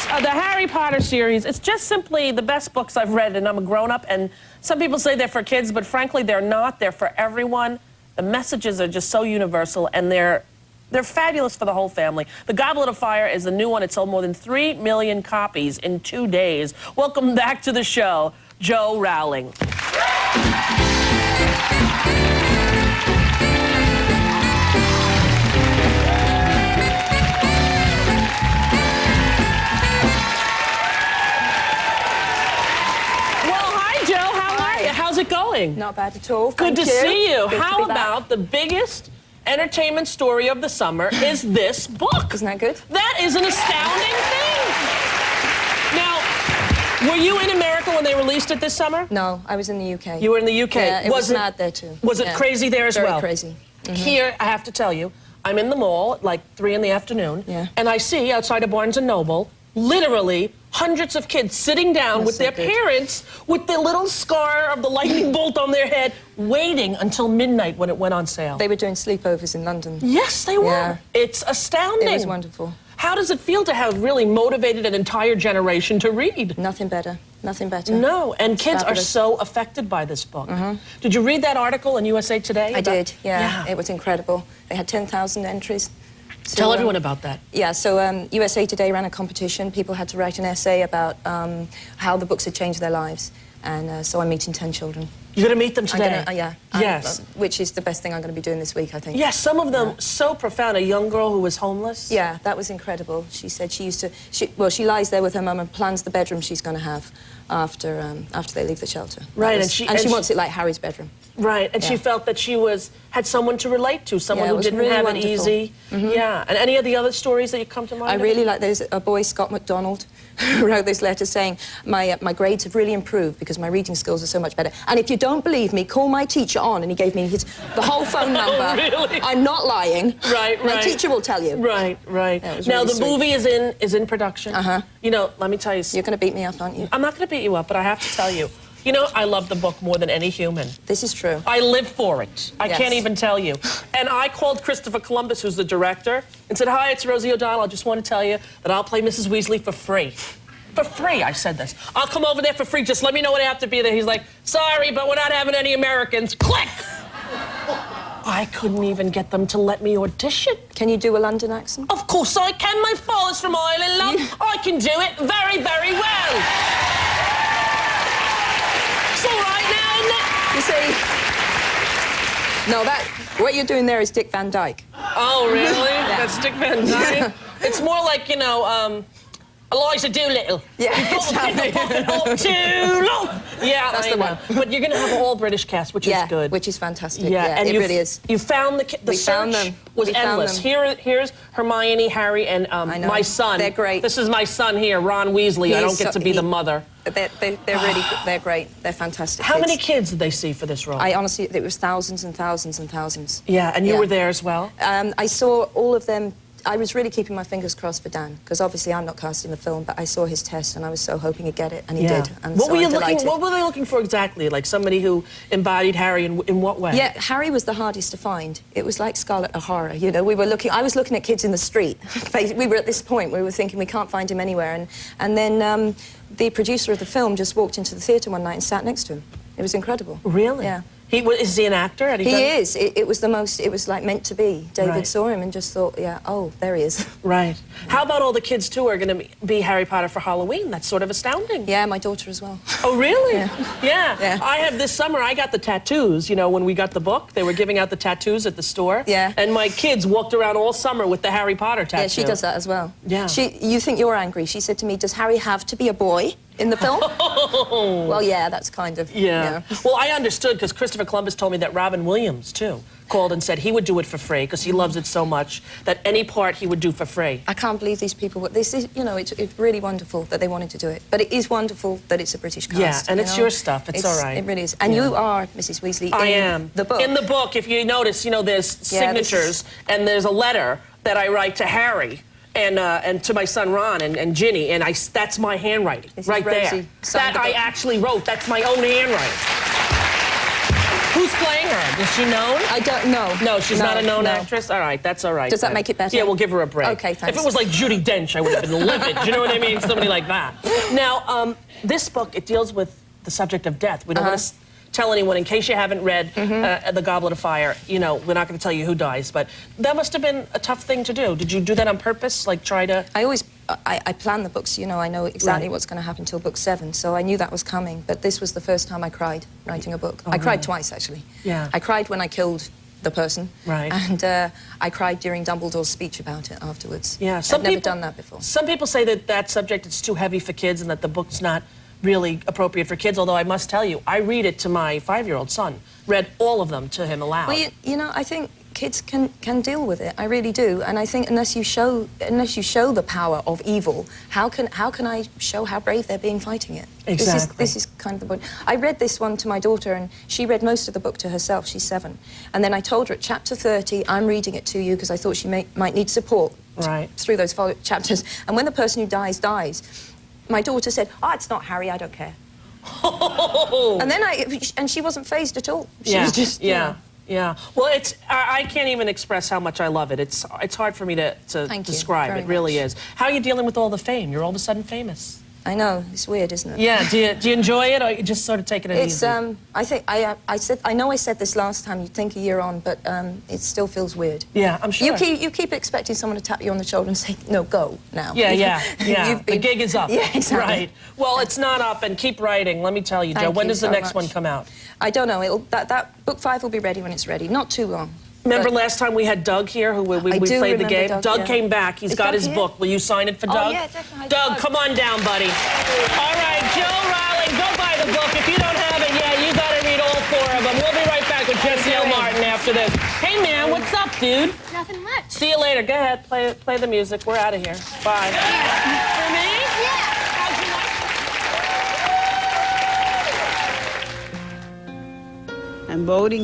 the Harry Potter series, it's just simply the best books I've read, and I'm a grown-up, and some people say they're for kids, but frankly, they're not. They're for everyone. The messages are just so universal, and they're fabulous for the whole family. The Goblet of Fire is the new one. It sold more than 3 million copies in 2 days. Welcome back to the show, Jo Rowling. How's it going? Not bad at all. Good to see you. How about the biggest entertainment story of the summer is this book? Isn't that good? That is an astounding thing. Now, were you in America when they released it this summer? No, I was in the UK. You were in the UK. Yeah, it was mad there too. Was it crazy there as well? Very crazy. Here, I have to tell you, I'm in the mall at like 3 in the afternoon, and I see outside of Barnes & Noble, literally hundreds of kids sitting down with their parents with the little scar of the lightning bolt on their head, waiting until midnight when it went on sale. They were doing sleepovers in London. Yes, they were. Yeah. It's astounding. It was wonderful. How does it feel to have really motivated an entire generation to read? Nothing better. Nothing better. No, and kids are so affected by this book. Did you read that article in USA Today? I did, yeah. It was incredible. They had 10,000 entries. So, tell everyone about that. Yeah, so USA Today ran a competition. People had to write an essay about how the books had changed their lives. And so I'm meeting 10 children. You're going to meet them today? Yeah. Yes. Which is the best thing I'm going to be doing this week, I think. Yes, some of them so profound. A young girl who was homeless. Yeah, that was incredible. She said she used to... she lies there with her mum and plans the bedroom she's going to have after they leave the shelter. Right, and she wants it like Harry's bedroom. Right, and she felt that she had someone to relate to, someone who didn't really have wonderful. it easy. Yeah, and any of the other stories that you come to mind? I really like, there's a boy, Scott McDonald, who wrote this letter saying, my grades have really improved because my reading skills are so much better. And if you don't believe me, call my teacher on. And he gave me the whole phone number. Oh, really? I'm not lying. Right. My teacher will tell you. Right. Yeah, now, really the movie is in production. You know, let me tell you. You're going to beat me up, aren't you? I'm not going to beat you up, but I have to tell you. You know, I love the book more than any human. This is true. I live for it. I can't even tell you. And I called Christopher Columbus, who's the director, and said, "Hi, it's Rosie O'Donnell. I just want to tell you that I'll play Mrs. Weasley for free." For free, I said this. I'll come over there for free. Just let me know when I have to be there. He's like, "Sorry, but we're not having any Americans." Click! I couldn't even get them to let me audition. Can you do a London accent? Of course I can. My father's from Ireland, love. I can do it very, very well. It's all right now, isn't it? You see, no, what you're doing there is Dick Van Dyke. Oh, really? That's Dick Van Dyke? It's more like, you know, Eliza Doolittle. Yeah, exactly. Too long. Yeah, that's the one. But you're going to have an all-British cast, which is good. Which is fantastic. Yeah, and it really is. You found the search was endless. Here's Hermione, Harry, and my son. They're great. This is my son here, Ron Weasley. I don't get to be the mother. They're really good. They're great. They're fantastic. How many kids did they see for this role? I honestly, it was thousands and thousands and thousands. Yeah, and you were there as well? I saw all of them. I was really keeping my fingers crossed for Dan, because obviously I'm not casting the film, but I saw his test and I was so hoping he'd get it, and he did. And what were they looking for exactly? Like somebody who embodied Harry in what way? Yeah, Harry was the hardest to find. It was like Scarlet O'Hara, you know. I was looking at kids in the street. We were at this point where we were thinking we can't find him anywhere, and then the producer of the film just walked into the theatre one night and sat next to him. It was incredible. Really? Yeah. Is he an actor? He is. It was it was like meant to be. David saw him and just thought, yeah, oh, there he is. Right. How about all the kids, too, are going to be Harry Potter for Halloween? That's sort of astounding. Yeah, my daughter as well. Oh, really? Yeah. I have this summer, I got the tattoos. You know, when we got the book, they were giving out the tattoos at the store. Yeah. And my kids walked around all summer with the Harry Potter tattoo. Yeah, she does that as well. Yeah. You think you're angry. She said to me, does Harry have to be a boy in the film? Well, yeah, that's kind of... Yeah. Well, I understood, because Christopher Columbus told me that Robin Williams, too, called and said he would do it for free, because he loves it so much, that any part he would do for free. I can't believe these people... This is, you know, it's really wonderful that they wanted to do it. But it is wonderful that it's a British cast. Yeah, and it's your stuff. It's all right. It really is. And you are Mrs. Weasley in the book. In the book, if you notice, you know, there's signatures, and there's a letter that I write to Harry. And to my son Ron and Ginny, and that's my handwriting right there. Rosie, that I actually wrote. That's my own handwriting. Who's playing her? Is she known? I don't know. No, she's not a known actress? All right, that's all right. Does that make it better? Yeah, we'll give her a break. Okay, thanks. If it was like Judi Dench, I would have been livid. You know what I mean? Somebody like that. Now, this book, it deals with the subject of death. We don't want to tell anyone, in case you haven't read The Goblet of Fire, you know, we're not going to tell you who dies, but that must have been a tough thing to do. Did you do that on purpose, like try to... I plan the books, you know, I know exactly what's going to happen till book 7, so I knew that was coming, but this was the first time I cried writing a book. I cried twice, actually. Yeah. I cried when I killed the person, and I cried during Dumbledore's speech about it afterwards. Yeah, I've never done that before. Some people say that that subject is too heavy for kids and that the book's not really appropriate for kids, although I must tell you, I read it to my 5-year-old son. Read all of them to him aloud. Well, you know, I think kids can deal with it. I really do. And I think unless you show the power of evil, how can I show how brave they're being fighting it? Exactly. This is kind of the point. I read this one to my daughter, and she read most of the book to herself. She's 7. And then I told her at chapter 30, I'm reading it to you because I thought she might need support through those chapters. And when the person who dies, my daughter said, "Oh, it's not Harry, I don't care." And then and she wasn't fazed at all. She was just, you know. Yeah. Well, I can't even express how much I love it. It's hard for me to describe. It really is. How are you dealing with all the fame? You're all of a sudden famous. I know, it's weird, isn't it? Yeah. Do you enjoy it, or you just sort of taking it easy? I think I know I said this last time. You'd think a year on, but it still feels weird. Yeah, I'm sure. You keep expecting someone to tap you on the shoulder and say, "No, go now." Yeah. The gig is up. Yeah, exactly. Right. Well, it's not up, and keep writing. Let me tell you, Jo. When does the next one come out? I don't know. That book 5 will be ready when it's ready. Not too long. Remember last time we had Doug here, who we played the game? Doug came back. He's got his book. Will you sign it for Doug? Oh, yeah, definitely. Doug, come on down, buddy. All right, Jo Rowling, go buy the book. If you don't have it yet, you got to read all 4 of them. We'll be right back with Jesse L. Martin after this. Hey, man, what's up, dude? Nothing much. See you later. Go ahead, play the music. We're out of here. Bye. For me? Yeah. How'd you like it? I'm voting.